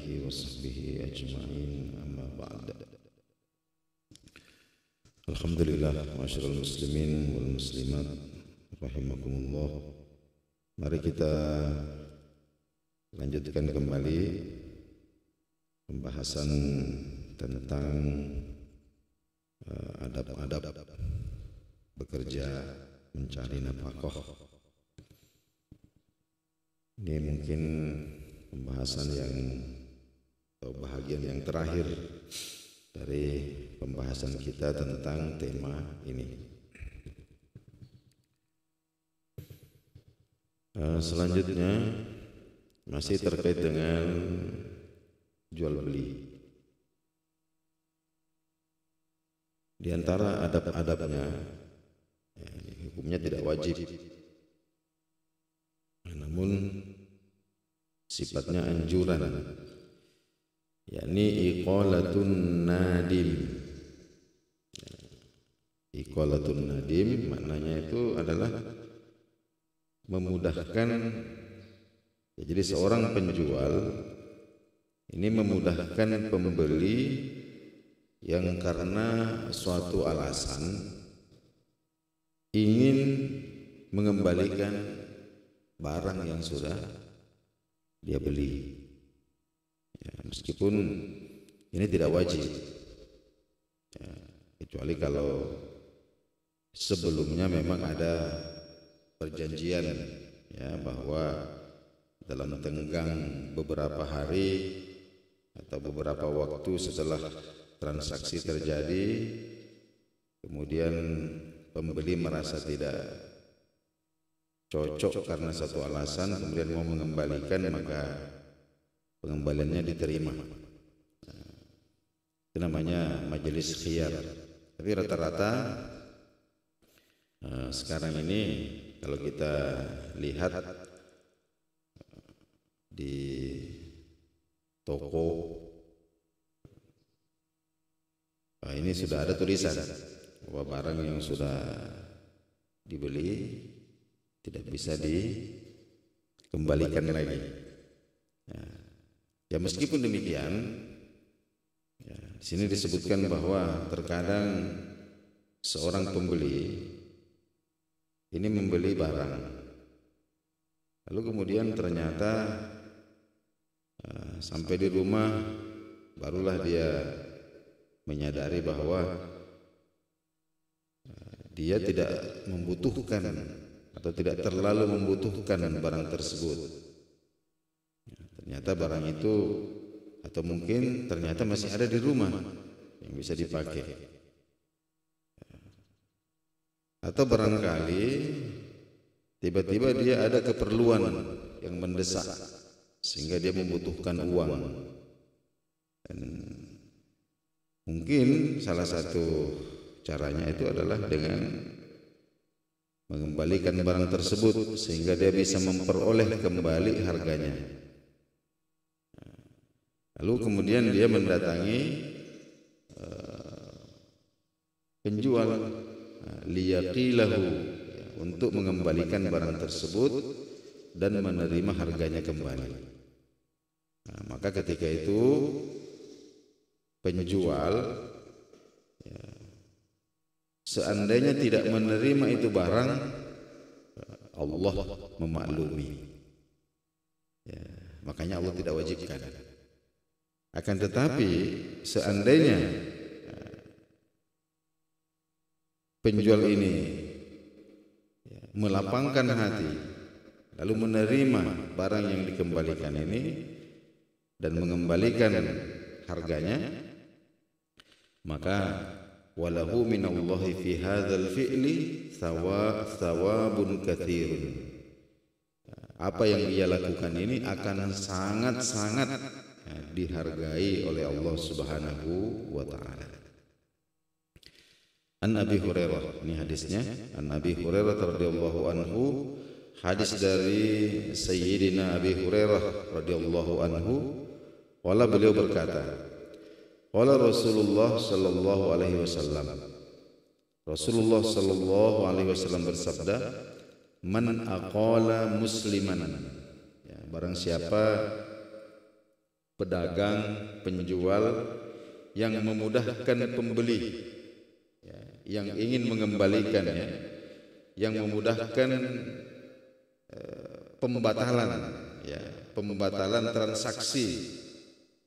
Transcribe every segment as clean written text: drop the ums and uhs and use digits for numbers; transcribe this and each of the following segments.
alihi wa sahbihi ajma'in, amma ba'd. Alhamdulillah, ma'asyiral muslimin wal muslimat rahimakumullah. Mari kita lanjutkan kembali pembahasan tentang adab-adab bekerja mencari nafkah. Ini mungkin pembahasan atau bahagian yang terakhir dari pembahasan kita tentang tema ini. Selanjutnya masih terkait dengan jual beli. Di antara adab-adabnya, hukumnya tidak wajib, namun sifatnya anjuran, yakni iqalatun nadim. Iqalatun nadim maknanya itu adalah memudahkan. Jadi seorang penjual ini memudahkan pembeli yang karena suatu alasan ingin mengembalikan barang yang sudah dia beli, ya, meskipun ini tidak wajib, ya, kecuali kalau sebelumnya memang ada perjanjian, ya, bahwa dalam tenggang beberapa hari atau beberapa waktu setelah transaksi terjadi, kemudian pembeli merasa tidak cocok karena satu alasan, kemudian mau mengembalikan, maka pengembaliannya diterima. Itu namanya majelis khiyar. Tapi rata-rata sekarang ini kalau kita lihat di toko, ini sudah ada tulisan bahwa barang yang sudah dibeli tidak bisa dikembalikan lagi. Ya, meskipun demikian, ya, sini disebutkan bahwa terkadang seorang pembeli ini membeli barang, lalu kemudian ternyata sampai di rumah barulah dia menyadari bahwa dia tidak membutuhkan atau tidak terlalu membutuhkan barang tersebut. Ternyata barang itu, atau mungkin ternyata masih ada di rumah yang bisa dipakai. Atau barangkali tiba-tiba dia ada keperluan yang mendesak sehingga dia membutuhkan uang. Dan mungkin salah satu caranya itu adalah dengan mengembalikan barang tersebut sehingga dia bisa memperoleh kembali harganya. Lalu kemudian dia mendatangi penjual liyaqilahu, untuk mengembalikan barang tersebut dan menerima harganya kembali. Maka ketika itu penjual, seandainya tidak menerima itu barang, Allah memaklumi, ya, makanya Allah tidak wajibkan. Akan tetapi seandainya penjual ini, ya, melapangkan hati lalu menerima barang yang dikembalikan ini dan mengembalikan harganya, maka walahu minallahi fi hadzal fi'li thawabun katsirun. Apa yang ia lakukan ini akan sangat-sangat dihargai oleh Allah Subhanahu wa taala. An Abi Hurairah, ini hadisnya, An Abi Hurairah radhiyallahu anhu, hadis dari Sayyidina Abi Hurairah radhiyallahu anhu, wala beliau berkata, qala Rasulullah sallallahu alaihi wasallam, Rasulullah sallallahu alaihi wasallam bersabda, man aqala musliman, ya, barang siapa pedagang, penjual yang memudahkan pembeli, ya, yang ingin mengembalikannya, yang memudahkan pembatalan, ya, pembatalan transaksi,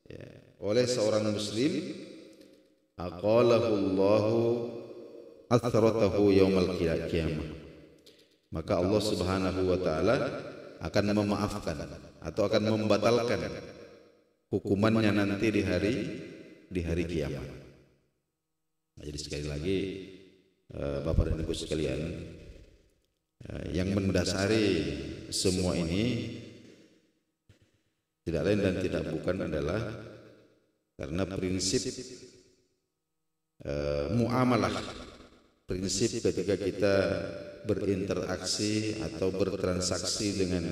ya, oleh seorang muslim, aqalahu Allahu athratahu yaumal qiyamah, maka Allah Subhanahu wa taala akan memaafkan atau akan membatalkan hukumannya nanti di hari kiamat. Nah, jadi sekali lagi Bapak dan Ibu sekalian, yang mendasari semua ini tidak lain dan tidak bukan adalah karena prinsip muamalah, prinsip ketika kita berinteraksi atau bertransaksi dengan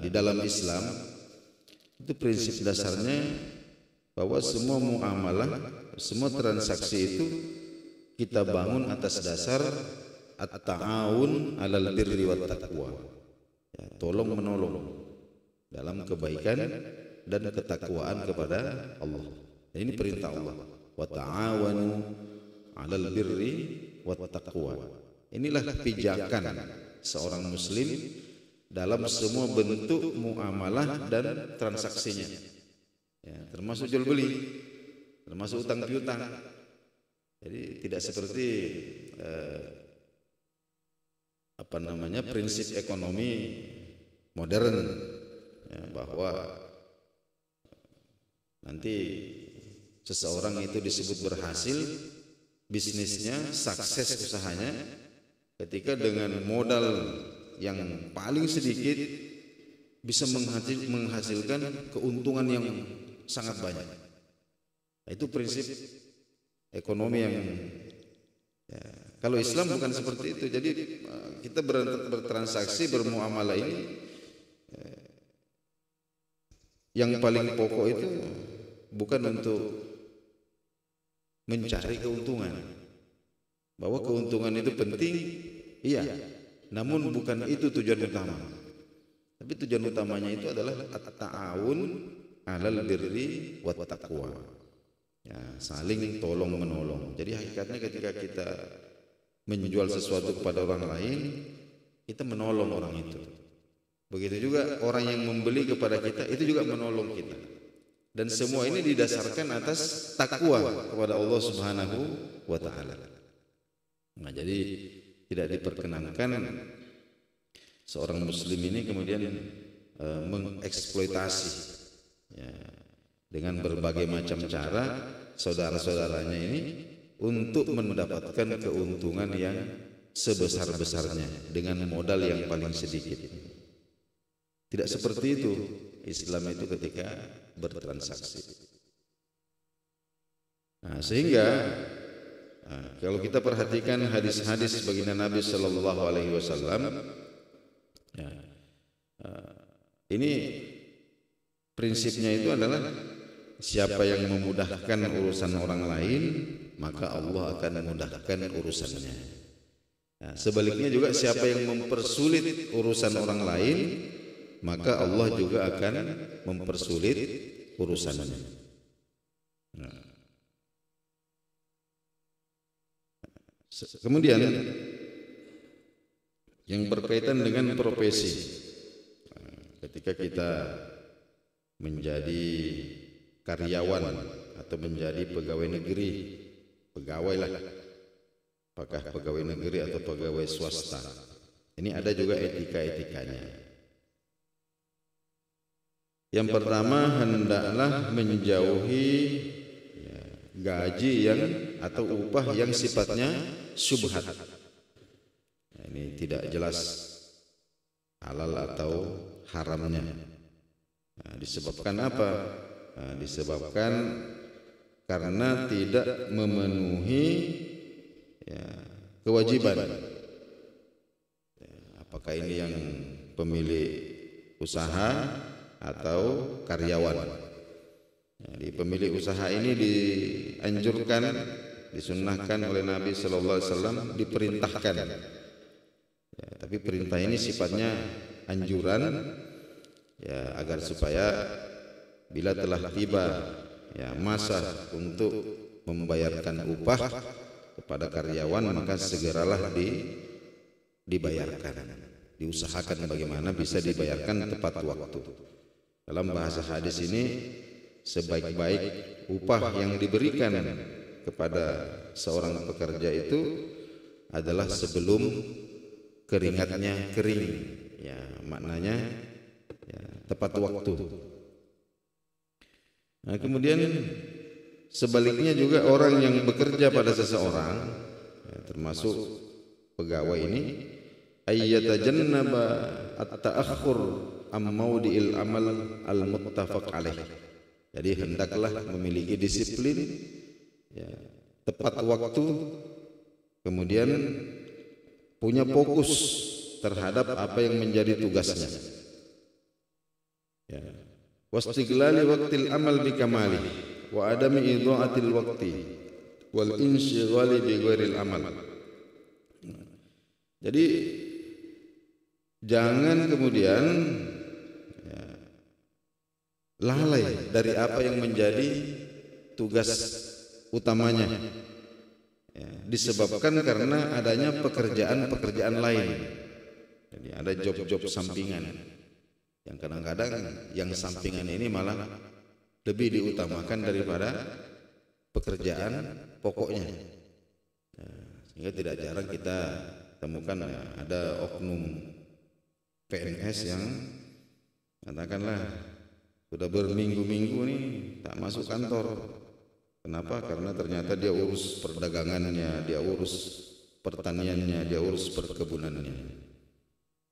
di dalam Islam, itu prinsip dasarnya bahwa semua muamalah, semua transaksi itu kita bangun atas dasar at-ta'awun 'alal birri wat taqwa, ya, tolong menolong dalam kebaikan dan ketakwaan kepada Allah. Ini perintah Allah, wa ta'awanu 'alal birri wat taqwa. Inilah pijakan seorang muslim dalam semua bentuk muamalah dan transaksinya, ya, termasuk jual beli, termasuk utang piutang. Jadi tidak seperti prinsip ekonomi modern, ya, bahwa nanti seseorang itu disebut berhasil bisnisnya, sukses usahanya ketika dengan modal yang paling sedikit bisa menghasilkan keuntungan yang sangat banyak. Nah, itu prinsip ekonomi yang, ya, kalau Islam bukan seperti itu. Jadi kita bertransaksi, bermuamalah ini, yang paling pokok itu bukan untuk mencari keuntungan. Bahwa keuntungan itu penting, iya, namun bukan itu tujuan utama. Tapi tujuan utamanya itu adalah at-ta'awun 'alal birri wat taqwa, ya, saling tolong menolong. Jadi hakikatnya ketika kita menjual sesuatu kepada orang lain, kita menolong orang itu. Begitu juga orang yang membeli kepada kita, itu juga menolong kita. Dan semua ini didasarkan atas takwa kepada Allah Subhanahu wa taala. Nah, jadi tidak diperkenankan seorang muslim ini kemudian mengeksploitasi, ya, dengan berbagai macam cara saudara-saudaranya ini untuk mendapatkan keuntungan yang sebesar-besarnya dengan modal yang paling sedikit. Tidak seperti itu Islam itu ketika bertransaksi. Nah, sehingga kalau kita perhatikan hadis-hadis baginda Nabi Sallallahu Alaihi Wasallam, ya, ini prinsipnya itu adalah siapa yang memudahkan urusan orang lain, maka Allah akan memudahkan urusannya. Nah, sebaliknya juga siapa yang mempersulit urusan orang lain, maka Allah juga akan mempersulit urusannya. Nah, kemudian yang berkaitan dengan profesi, ketika kita menjadi karyawan atau menjadi pegawai negeri, pegawai lah, apakah pegawai negeri atau pegawai swasta, ini ada juga etika-etikanya. Yang pertama, hendaklah menjauhi, ya, gaji yang atau upah yang sifatnya syubhat. Nah, ini tidak jelas halal atau haramnya. Nah, disebabkan apa? Nah, disebabkan karena tidak memenuhi, ya, kewajiban. Ya, apakah ini yang pemilik usaha atau karyawan? Jadi pemilik usaha ini dianjurkan, disunnahkan oleh Nabi Sallallahu Alaihi Wasallam, diperintahkan. Ya, tapi perintah ini sifatnya anjuran, ya, agar supaya bila telah tiba ya masa untuk membayarkan upah kepada karyawan, maka segeralah dibayarkan. Diusahakan bagaimana bisa dibayarkan tepat waktu. Dalam bahasa hadis ini, sebaik-baik upah yang diberikan kepada seorang pekerja itu adalah sebelum keringatnya kering. Ya, maknanya ya, tepat waktu. Nah, kemudian sebaliknya juga orang yang bekerja pada seseorang, ya, termasuk pegawai ini, ayyatajannaba at-ta'akhur am maudi'il amal al-muttafaq alaih. Jadi hendaklah memiliki disiplin, ya, tepat waktu, kemudian punya fokus terhadap apa yang menjadi tugasnya. Ya. Wastighlali waqtil amal bikamali wa adami idha'atil waqti wal inshighali bi ghairil amal. Jadi jangan kemudian ya, lalai dari apa yang menjadi tugas utamanya, ya, disebabkan karena adanya pekerjaan-pekerjaan lain. Jadi ada job-job sampingan yang kadang-kadang yang sampingan ini malah lebih diutamakan daripada pekerjaan pokoknya. Sehingga tidak jarang kita temukan ada oknum PNS yang katakanlah sudah berminggu-minggu nih tak masuk kantor. Kenapa? Karena ternyata dia urus perdagangannya, dia urus pertaniannya, dia urus perkebunannya.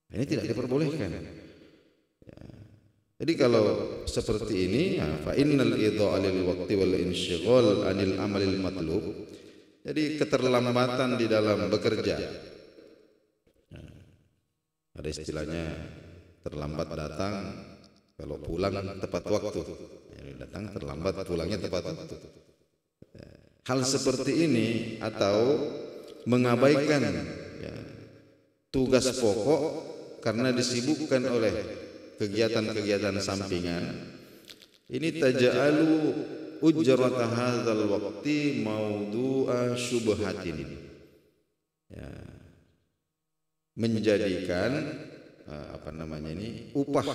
Ini tidak diperbolehkan. Ya. Jadi kalau seperti ini, fa innal idha'a lil waqti wal insyighal anil amalil matlub. Jadi keterlambatan di dalam bekerja. Ada istilahnya terlambat datang, kalau pulang tepat waktu. Datang terlambat, pulangnya tepat waktu. Hal seperti ini atau mengabaikan ya, tugas pokok karena disibukkan oleh kegiatan-kegiatan sampingan, ini taja'alu ujrata hadzal waqti maudu'a syubhatin. Ya, menjadikan upah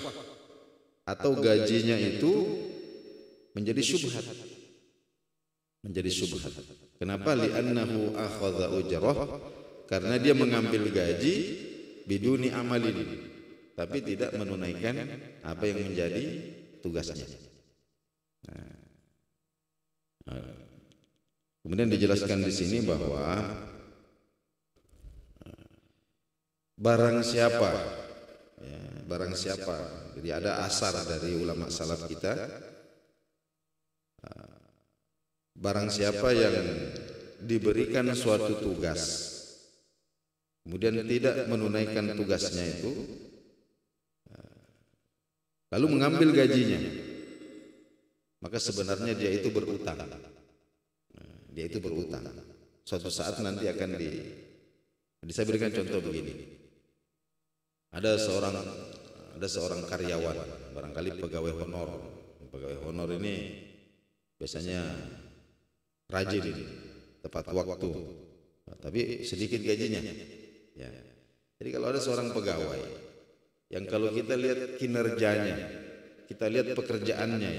atau gajinya itu menjadi syubhat. Kenapa? Li'annahu akhadha ujrah, karena dia mengambil gaji biduni amalin, tapi tidak menunaikan apa yang menjadi tugasnya. Kemudian dijelaskan di sini bahwa barang siapa, jadi ada asar dari ulama salaf kita, barang siapa yang diberikan suatu tugas kemudian tidak menunaikan tugasnya itu, lalu mengambil gajinya, maka sebenarnya dia itu berutang. Suatu saat nanti akan saya berikan contoh begini. Ada seorang karyawan, barangkali pegawai honor. Pegawai honor ini biasanya rajin, tepat waktu, tapi sedikit gajinya. Ya. Jadi kalau ada seorang pegawai yang kalau kita lihat kinerjanya, kita lihat pekerjaannya,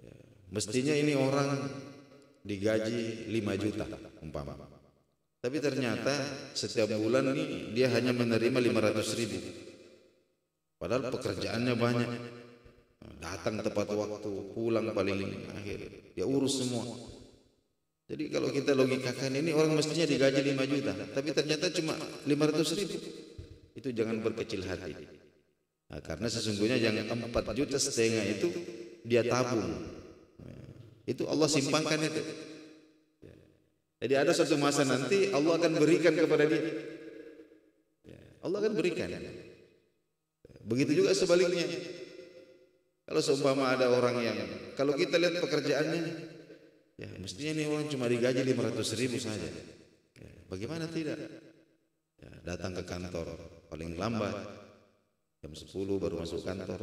ya, mestinya ini orang digaji 5 juta umpama. Tapi ternyata setiap bulan ini dia hanya menerima 500.000. Padahal pekerjaannya banyak. Datang tepat waktu, pulang paling akhir. Dia urus semua. Jadi kalau kita logikakan ini orang mestinya digaji 5 juta, tapi ternyata cuma 500.000. Itu jangan berkecil hati. Nah, karena sesungguhnya yang 4,5 juta itu dia tabung. Itu Allah simpangkan itu. Jadi ada suatu masa nanti Allah akan berikan kepada dia. Allah akan berikan. Begitu juga sebaliknya. Kalau seumpama ada orang yang, kalau kita lihat pekerjaannya, ya mestinya ini orang cuma digaji 500.000 saja. Ya, bagaimana tidak? Ya, datang ke kantor paling lambat jam 10 baru masuk kantor.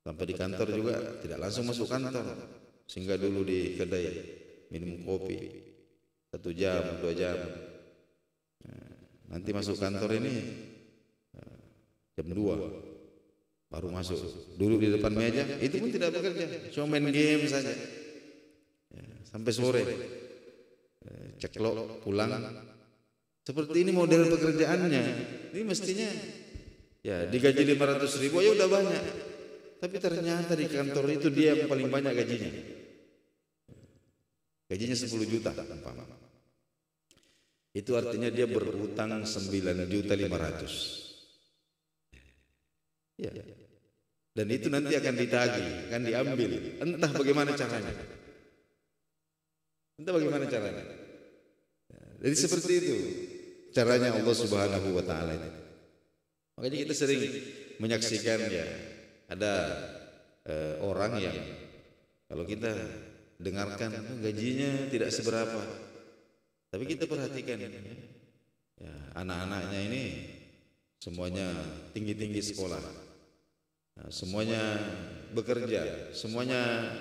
Sampai di kantor juga tidak langsung masuk kantor, singgah dulu di kedai minum kopi 1 jam 2 jam. Nanti masuk kantor ini jam 2 baru masuk, duduk di depan meja, itu pun tidak bekerja, cuma main game saja sampai sore, ceklok pulang. Seperti ini model pekerjaannya. Ini mestinya ya digaji 500.000 ya udah banyak, tapi ternyata di kantor itu dia yang paling banyak gajinya. Gajinya 10 juta umpama. Itu artinya dia berhutang 9.500.000. Ya. Dan itu nanti akan ditagih, akan diambil. Entah bagaimana caranya. Entah bagaimana caranya. Jadi seperti itu caranya Allah Subhanahu wa taala itu. Makanya kita sering menyaksikan ya, ada orang yang kalau kita dengarkan gajinya tidak seberapa, tapi kita perhatikan ya, anak-anaknya ini semuanya tinggi-tinggi sekolah, semuanya bekerja, semuanya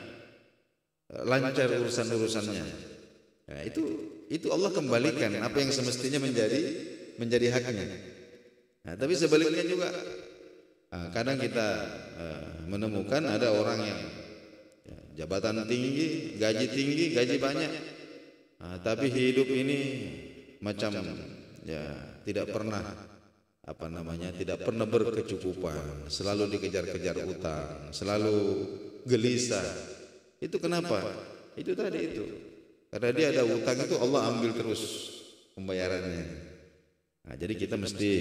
lancar urusan-urusannya. Nah, itu Allah kembalikan apa yang semestinya menjadi haknya. Nah, tapi sebaliknya juga kadang kita menemukan ada orang yang jabatan tinggi, gaji banyak, tapi hidup ini macam ya tidak pernah tidak pernah berkecukupan, selalu dikejar-kejar utang, selalu gelisah. Itu kenapa? Itu tadi itu. Karena dia ada utang itu Allah ambil terus pembayarannya. Nah, jadi kita mesti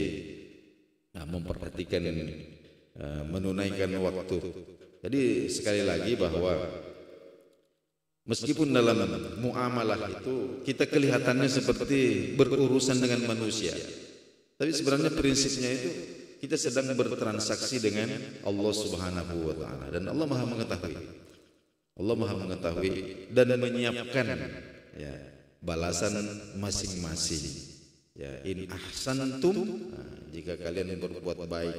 memperhatikan menunaikan waktu. Jadi sekali lagi bahwa meskipun dalam muamalah itu kita kelihatannya seperti berurusan dengan manusia, tapi sebenarnya prinsipnya itu kita sedang bertransaksi dengan Allah Subhanahu wa taala, dan Allah Maha mengetahui. Allah Maha mengetahui dan menyiapkan ya balasan masing-masing. Ya, in ahsantum, jika kalian berbuat baik,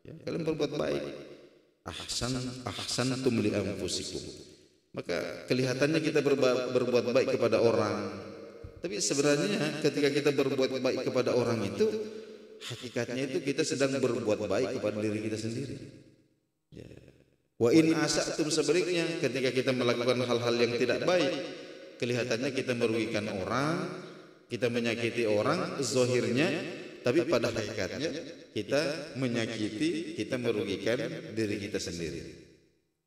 ya, kalian berbuat baik. Ahsantum li anfusikum. Maka kelihatannya kita berbuat baik kepada orang, tapi sebenarnya ketika kita berbuat baik kepada orang itu, hakikatnya itu kita sedang berbuat baik kepada diri kita sendiri. Ya. Wa in asatum, sebaliknya ketika kita melakukan hal-hal yang tidak baik, kelihatannya kita merugikan orang, kita menyakiti orang zahirnya, tapi pada hakikatnya kita menyakiti, kita merugikan diri kita sendiri.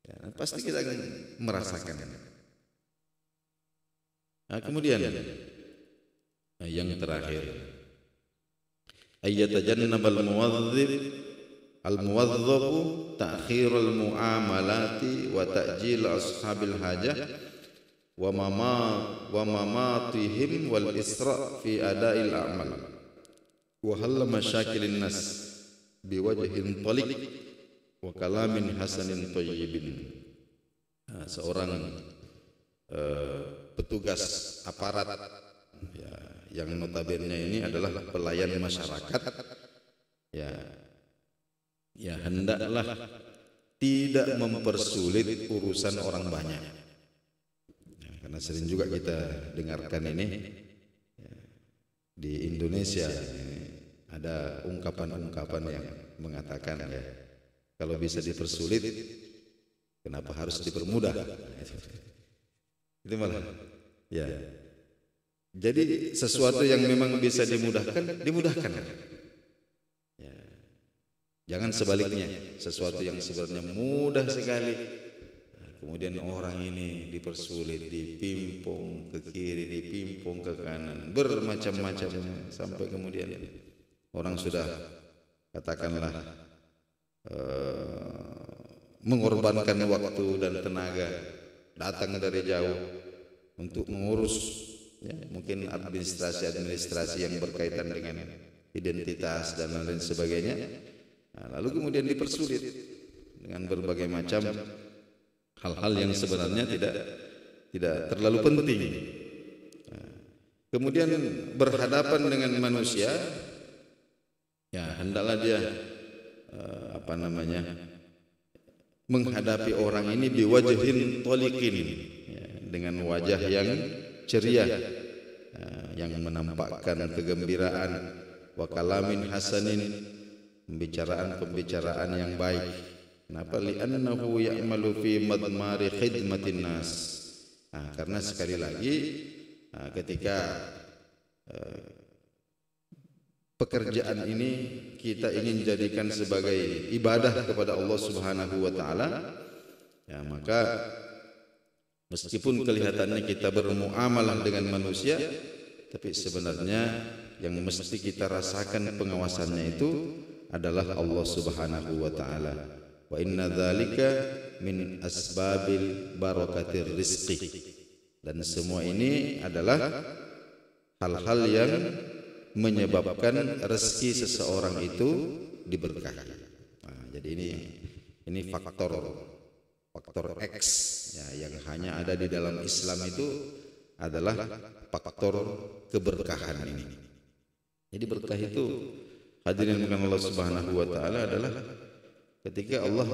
Ya, pasti kita akan merasakan. Nah, kemudian yang terakhir, ayyatajannabal al-muwadhdhabu ta'khirul muamalati wa ta'jil ashabil hajah wa mamatihim wal isra' fi ada'il a'mal wa hal masyakilin nas biwajhin taliq wa kalamin hasanin thayyibin. Seorang petugas aparat ya, yang notabene ini adalah pelayan masyarakat, ya hendaklah tidak mempersulit urusan orang banyak. Ya, karena sering juga kita dengarkan ini ya, di Indonesia ada ungkapan-ungkapan yang mengatakan ya, kalau bisa dipersulit, kenapa harus dipermudah? Itu malah ya. Jadi sesuatu yang memang bisa dimudahkan, dimudahkan. Ya. Jangan sebaliknya, sesuatu yang sebenarnya mudah sekali, kemudian orang ini dipersulit, dipimpung ke kiri, dipimpung ke kanan, bermacam-macam, sampai kemudian orang sudah katakanlah mengorbankan waktu dan tenaga, datang dari jauh untuk mengurus ya, mungkin administrasi yang berkaitan dengan identitas dan lain sebagainya. Nah, lalu kemudian dipersulit dengan berbagai macam hal-hal yang sebenarnya tidak terlalu penting. Nah, kemudian berhadapan dengan manusia, ya hendaklah dia menghadapi orang ini biwajhin toliqin, ya, dengan wajah yang ceria, yang menampakkan kegembiraan, wa kalamin hasanin, pembicaraan yang baik. Kenapa? Li'annahu ya'malu fi madmari khidmatin nas. Karena sekali lagi ketika pekerjaan ini kita ingin jadikan sebagai ibadah kepada Allah Subhanahu wa taala, ya, maka meskipun kelihatannya kita bermuamalah dengan manusia, tapi sebenarnya yang mesti kita rasakan pengawasannya itu adalah Allah Subhanahu wa taala. Wa inna dzalika min asbabil barakatir rizqi. Dan semua ini adalah hal-hal yang menyebabkan rezeki seseorang itu diberkahi. Jadi ini faktor X, ya, yang hanya ada di dalam Islam itu adalah faktor keberkahan ini. Jadi berkah itu, hadirin dengan Allah Subhanahu wa taala, adalah ketika Allah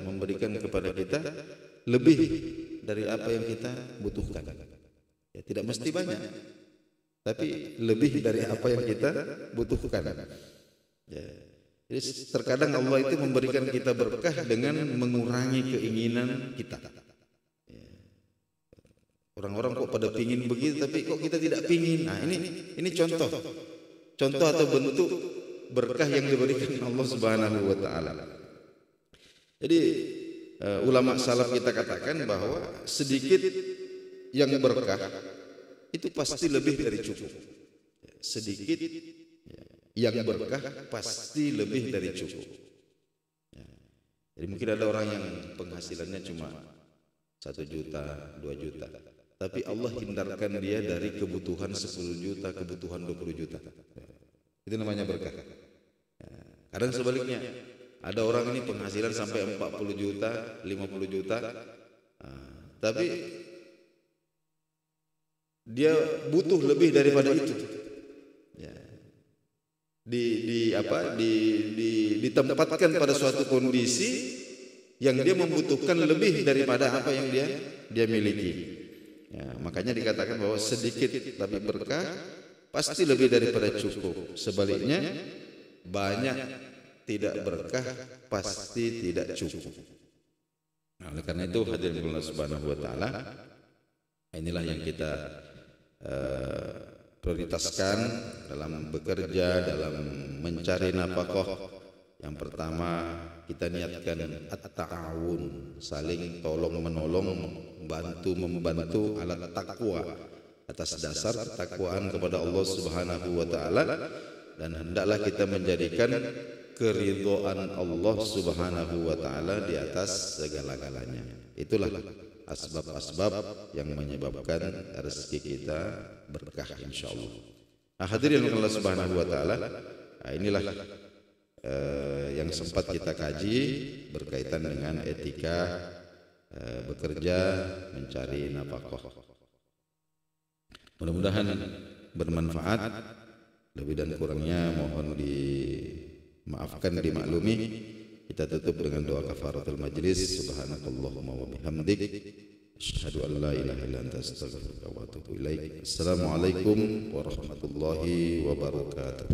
memberikan kepada kita lebih dari apa yang kita butuhkan. Ya, tidak mesti banyak, tapi lebih dari apa yang kita butuhkan. Ya. Jadi terkadang Allah itu memberikan kita berkah dengan mengurangi keinginan kita. Ya. Orang-orang kok pada pingin begitu, tapi kok kita tidak pingin. Nah, ini contoh atau bentuk berkah yang diberikan Allah Subhanahu wa taala. Jadi ulama salaf kita katakan bahwa sedikit yang berkah itu pasti lebih dari cukup. Sedikit yang berkah pasti lebih dari cukup. Jadi mungkin ada orang yang penghasilannya cuma 1 juta, 2 juta, tapi Allah hindarkan dia dari kebutuhan 10 juta, kebutuhan 20 juta. Itu namanya berkah. Kadang sebaliknya, ada orang ini penghasilan sampai 40 juta, 50 juta, tapi dia butuh lebih daripada itu. Ya. Ditempatkan pada suatu kondisi yang dia membutuhkan lebih daripada apa yang dia miliki. Ya, makanya dikatakan bahwa sedikit tapi berkah pasti lebih daripada cukup. Sebaliknya, banyak tidak berkah pasti tidak cukup. Nah, oleh karena itu hadirin Allah Subhanahu wa taala, inilah yang kita prioritaskan dalam bekerja, dalam mencari nafkah. Yang pertama, kita niatkan at-ta'awun, saling tolong menolong, membantu alat taqwa, atas dasar ketakwaan kepada Allah Subhanahu wa taala, dan hendaklah kita menjadikan keridhaan Allah Subhanahu wa taala di atas segala-galanya. Itulah asbab-asbab yang menyebabkan rezeki kita berkah insyaallah. Hadirin Allah Subhanahu wa taala, inilah yang sempat kita kaji berkaitan dengan etika bekerja mencari nafkah. Mudah-mudahan bermanfaat. Lebih dan kurangnya mohon dimaafkan, dimaklumi. Kita tutup dengan doa kafaratul majlis. Subhanakallahumma wa bihamdik, asyhadu an la ilaha illa anta, astaghfiruka wa atubu ilaik. Assalamualaikum warahmatullahi wabarakatuh.